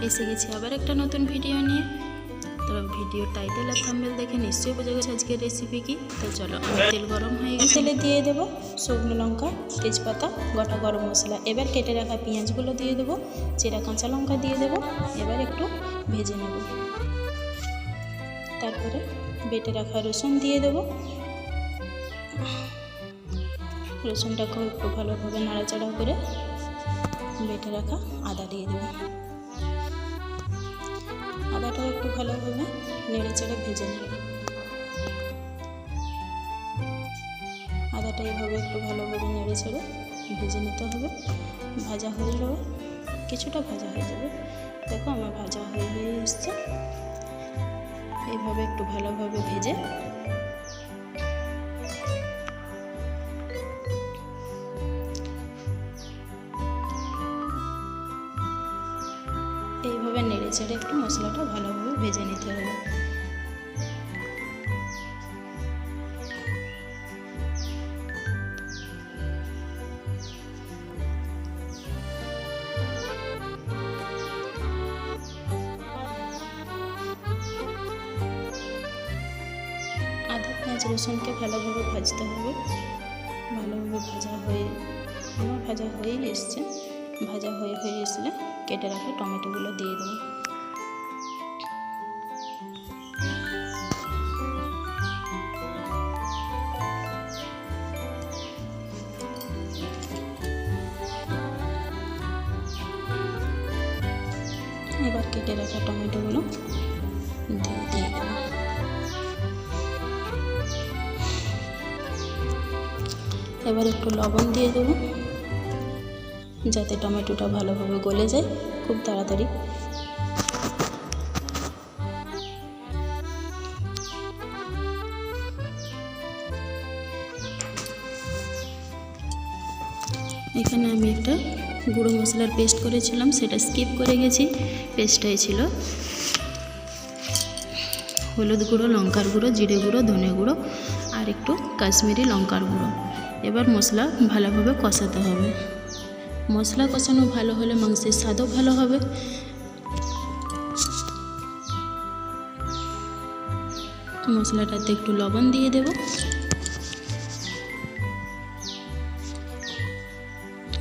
এসে গেছি আবার একটা নতুন ভিডিও নিয়ে। তো ভিডিওর টাইটেল আর থাম্বনেল দেখে নিশ্চয়ই বুঝে গেছে আজকের রেসিপি কি। তো চলো, আমার তেল গরম হয়ে গেছে, তেলে দিয়ে দেবো শুকনো লঙ্কা, তেজপাতা, গোটা গরম মশলা। এবার কেটে রাখা পেঁয়াজগুলো দিয়ে দেবো, চেরা কাঁচা লঙ্কা দিয়ে দেবো। এবার একটু ভেজে নেব। তারপরে বেটে রাখা রসুন দিয়ে দেবো। রসুনটাকেও একটু ভালোভাবে নাড়াচাড়া করে বেটে রাখা আদা দিয়ে দেবো। আদাটাও একটু ভালোভাবে নেড়ে চেড়ে ভেজে নেব। আদাটা এইভাবে একটু ভালোভাবে নেড়ে চেড়ে ভেজে নিতে হবে। ভাজা হয়ে যাবে, কিছুটা ভাজা হয়ে যাবে। দেখো আমার ভাজা হয়ে এসছে। এইভাবে একটু ভালোভাবে ভেজে এইভাবে নেড়ে চেড়ে একটু মশলাটা ভালোভাবে ভেজে নিতে হবে। আদা পেঁয়াজ রসুনকে ভালোভাবে ভাজতে হবে। ভালোভাবে ভাজা হয়ে এসছে। ভাজা হয়ে আসলে কেটে রাখা টমেটোগুলো দিয়ে দেবো। এবার কেটে রাখা টমেটোগুলো দিয়ে দেবো। এবার একটু লবণ দিয়ে দেবো, যাতে টমেটোটা ভালোভাবে গলে যায় খুব তাড়াতাড়ি। এখানে আমি একটা গুঁড়ো মশলার পেস্ট করেছিলাম, সেটা স্কিপ করে গেছি। পেস্টটাই ছিল হলুদ গুঁড়ো, লঙ্কার গুঁড়ো, জিরে গুঁড়ো, ধনে গুঁড়ো আর একটু কাশ্মীরি লঙ্কার গুঁড়ো। এবার মশলা ভালোভাবে কষাতে হবে। মশলা কষানো ভালো হলে মাংসের স্বাদও ভালো হবে। মশলাটাতে একটু লবণ দিয়ে দেব।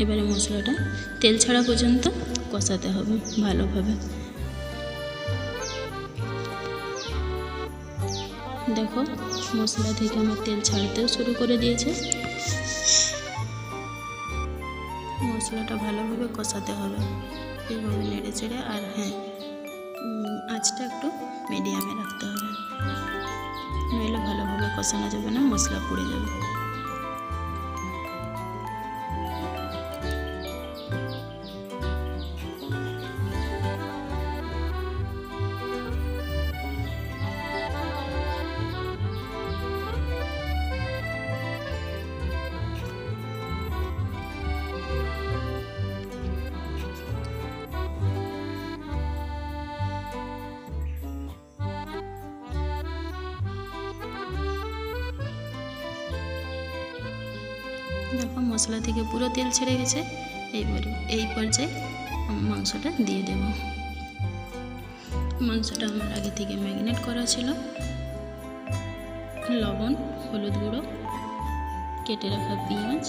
এবারে মশলাটা তেল ছাড়া পর্যন্ত কষাতে হবে ভালোভাবে। দেখো মশলা থেকে আমার তেল ছাড়তেও শুরু করে দিয়েছে। মশলাটা ভালোভাবে কষাতে হবে, এইভাবে নেড়ে চেড়ে। আর হ্যাঁ, আঁচটা একটু মিডিয়ামে রাখতে হবে, নইলে ভালোভাবে কষানো যাবে না, মশলা পুড়ে যাবে। দেখো মশলা থেকে পুরো তেল ছেড়ে গেছে। এই পর্যায়ে মাংসটা দিয়ে দেব। মাংসটা আমার আগে থেকে ম্যারিনেট করা ছিল। লবণ, হলুদ গুঁড়ো, কেটে রাখা পেঁয়াজ,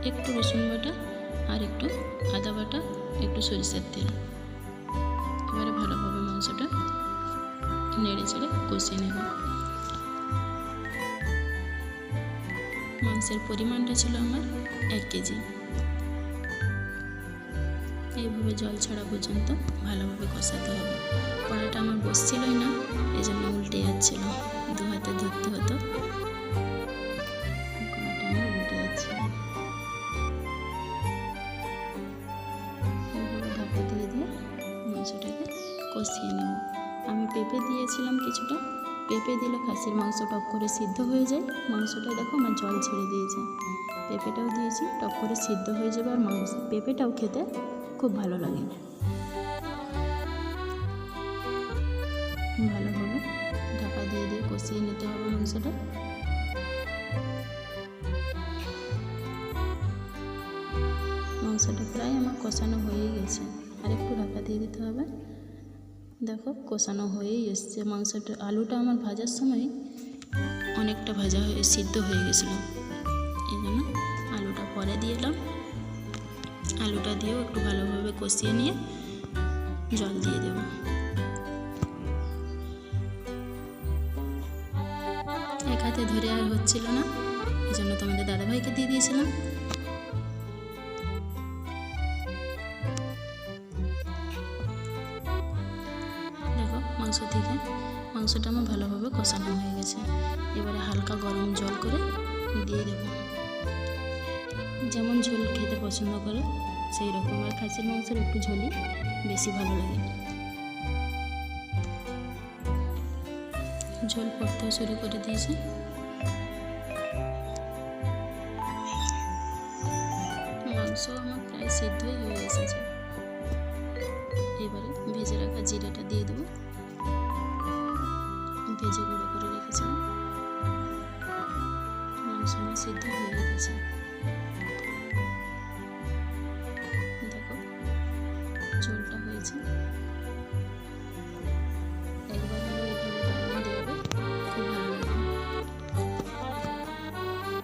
একটু রসুন বাটা আর একটু আদা বাটা, একটু সরিষার তেল। এবারে ভালোভাবে মাংসটা নেড়ে চেড়ে কষিয়ে নেব। মাংসের পরিমাণটা ছিল আমার 1 কেজি। এইভাবে জল ছাড়া পর্যন্ত ভালোভাবে কষাতে হবে। কড়াটা আমার বসছিলই না, এই জন্য উল্টে যাচ্ছিল, 2 হাতে ধরতে হতো। কড়াটা আমার উল্টে যাচ্ছিল। এইভাবে ঢাকা দিয়ে মাংসটাকে কষিয়ে নেব। আমি পেঁপে দিয়েছিলাম কিছুটা। পেঁপে দিলে খাসির মাংস টপ করে সিদ্ধ হয়ে যায়। মাংসটা দেখো আমার জল ছেড়ে দিয়েছে। পেঁপেটাও দিয়েছি, টপ করে সিদ্ধ হয়ে যাবে। আর পেঁপেটাও খেতে খুব ভালো লাগে। ভালোভাবে ঢাকা দিয়ে কষিয়ে নিতে হবে মাংসটা। মাংসটা প্রায় আমার কষানো হয়ে গেছে। আর একটু ঢাকা দিয়ে দিতে হবে। দেখো কষানো হয়েই এসছে মাংসটা। আলুটা আমার ভাজার সময় অনেকটা ভাজা হয়ে সিদ্ধ হয়ে গেছিলো, এই জন্য আলুটা পরে দিয়ে এলাম। আলুটা দিয়েও একটু ভালোভাবে কষিয়ে নিয়ে জল দিয়ে দেব। এক হাতে ধরে আর হচ্ছিল না, এই জন্য তোমাদের দাদাভাইকে দিয়ে দিয়েছিলাম। দেখো মাংসটা আমার ভালোভাবে কষানো হয়ে গেছে। এবারে হালকা গরম জল করে দিয়ে দেব, যেমন ঝোল খেতে পছন্দ করো সেই রকম। আর খাসির মাংসের একটু ঝোলই বেশি ভালো লাগে। ঝোল পড়তেও শুরু করে দিয়েছি। মাংস আমার প্রায় সিদ্ধই হয়ে এসেছে। এবারে ভেজে রাখা জিরাটা দিয়ে দেবো, ভেজে গুঁড়ো করে রেখেছিলাম। মাংস আমার সিদ্ধ হয়ে গেছে। দেখো ঝোলটা হয়েছে। একবার হলো এইভাবে রান্না দেবে, খুব ভালো লাগবে,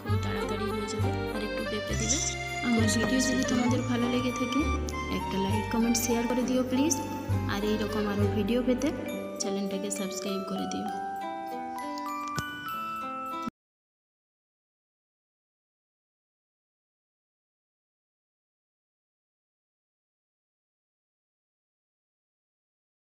খুব তাড়াতাড়ি হয়ে যাবে। আর একটু পেঁপে দিলে। আমার ভিডিও যদি তোমাদের ভালো লেগে থাকে একটা লাইক কমেন্ট শেয়ার করে দিও প্লিজ। আর এইরকম আরও ভিডিও পেতে চ্যানেলটাকে সাবস্ক্রাইব করে দিও।